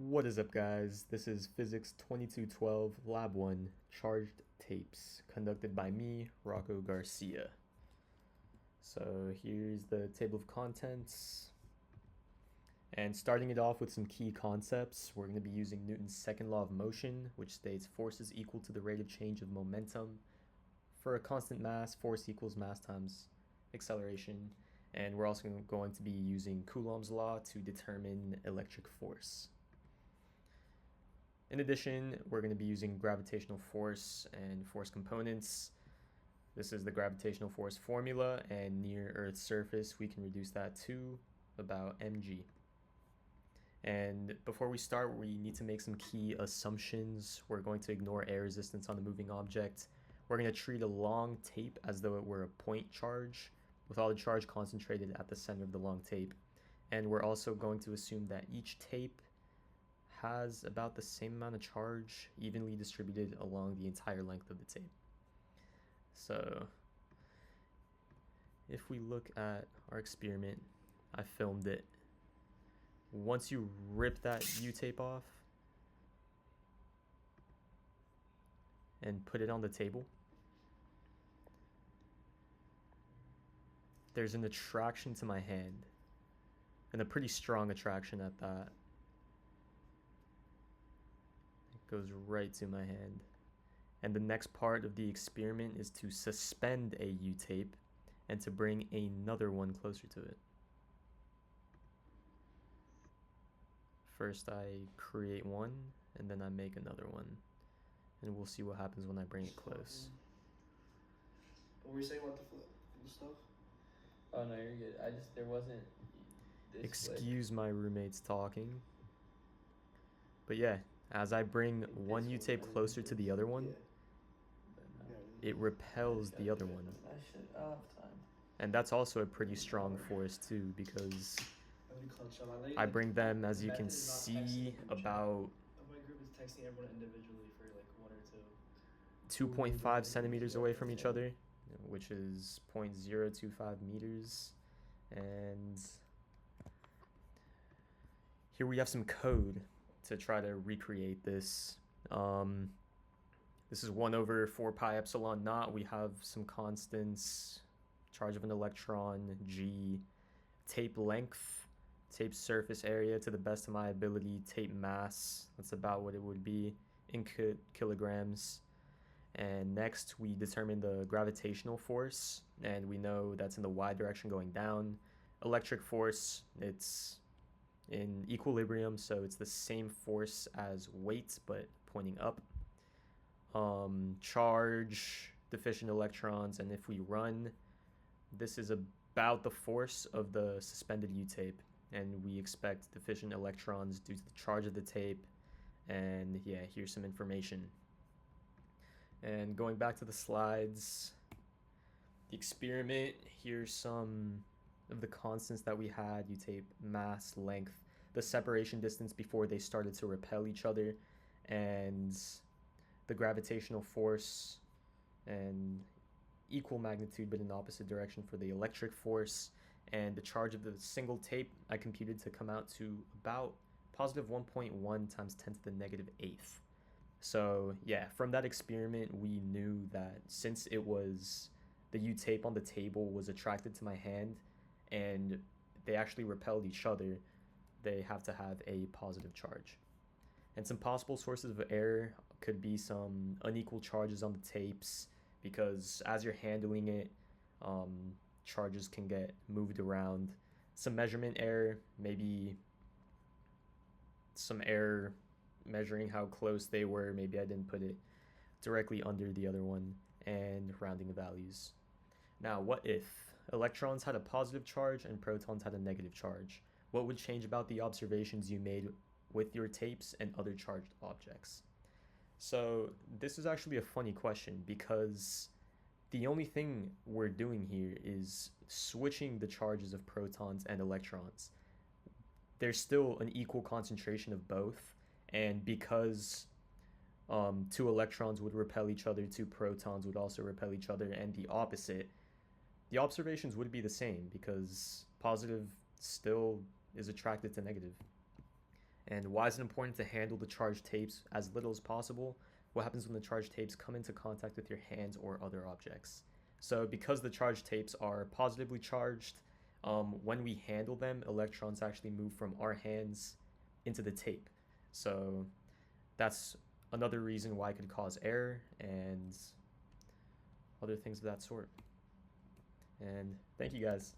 What is up, guys? This is Physics 2212 Lab 1 Charged Tapes, conducted by me, Rocco Garcia. So here's the table of contents. And starting it off with some key concepts, we're going to be using Newton's second law of motion, which states force is equal to the rate of change of momentum. For a constant mass, force equals mass times acceleration. And we're also going to be using Coulomb's law to determine electric force. In addition, we're going to be using gravitational force and force components. This is the gravitational force formula, and near Earth's surface, we can reduce that to about mg. And before we start, we need to make some key assumptions. We're going to ignore air resistance on the moving object. We're going to treat a long tape as though it were a point charge, with all the charge concentrated at the center of the long tape. And we're also going to assume that each tape has about the same amount of charge evenly distributed along the entire length of the tape. So if we look at our experiment, I filmed it. Once you rip that U-tape off and put it on the table, there's an attraction to my hand, and a pretty strong attraction at that. It goes right to my hand. And the next part of the experiment is to suspend a U-tape and to bring another one closer to it. First I create one, and then I make another one. And we'll see what happens when I bring it close. What were you saying about the stuff? Oh no, you're good. There wasn't this Excuse my roommates talking. But yeah, as I bring one U-tape closer to the other one, it repels the other one. And that's also a pretty strong force too, because I bring them, as you can see, about My group is texting everyone individually for like 1 or 2. 2.5 centimeters away from each other, which is 0.025 meters. And here we have some code to try to recreate this. This is 1 over 4 pi epsilon naught. We have some constants: charge of an electron, g, tape length, tape surface area to the best of my ability, tape mass, that's about what it would be in kilograms. And next we determine the gravitational force, and we know that's in the y direction going down. Electric force, it's in equilibrium, so it's the same force as weight but pointing up. Charge, deficient electrons, and if we run, this is about the force of the suspended U-tape, and we expect deficient electrons due to the charge of the tape. And yeah, here's some information. And going back to the slides, the experiment, here's some of the constants that we had: U-tape, mass, length, the separation distance before they started to repel each other, and the gravitational force, and equal magnitude but in opposite direction for the electric force. And the charge of the single tape I computed to come out to about positive 1.1 times 10 to the negative 8th. So yeah, from that experiment we knew that since it was the U-tape on the table was attracted to my hand and they actually repelled each other, they have to have a positive charge. And some possible sources of error could be some unequal charges on the tapes, because as you're handling it, charges can get moved around. Some measurement error, maybe some error measuring how close they were, maybe I didn't put it directly under the other one, and rounding the values. Now, what if electrons had a positive charge and protons had a negative charge? What would change about the observations you made with your tapes and other charged objects? So this is actually a funny question, because the only thing we're doing here is switching the charges of protons and electrons. There's still an equal concentration of both, and because 2 electrons would repel each other, 2 protons would also repel each other, and the opposite, the observations would be the same, because positive still is attracted to negative. And why is it important to handle the charged tapes as little as possible? What happens when the charged tapes come into contact with your hands or other objects? So because the charged tapes are positively charged, when we handle them, electrons actually move from our hands into the tape. So that's another reason why it could cause error and other things of that sort. And thank you guys.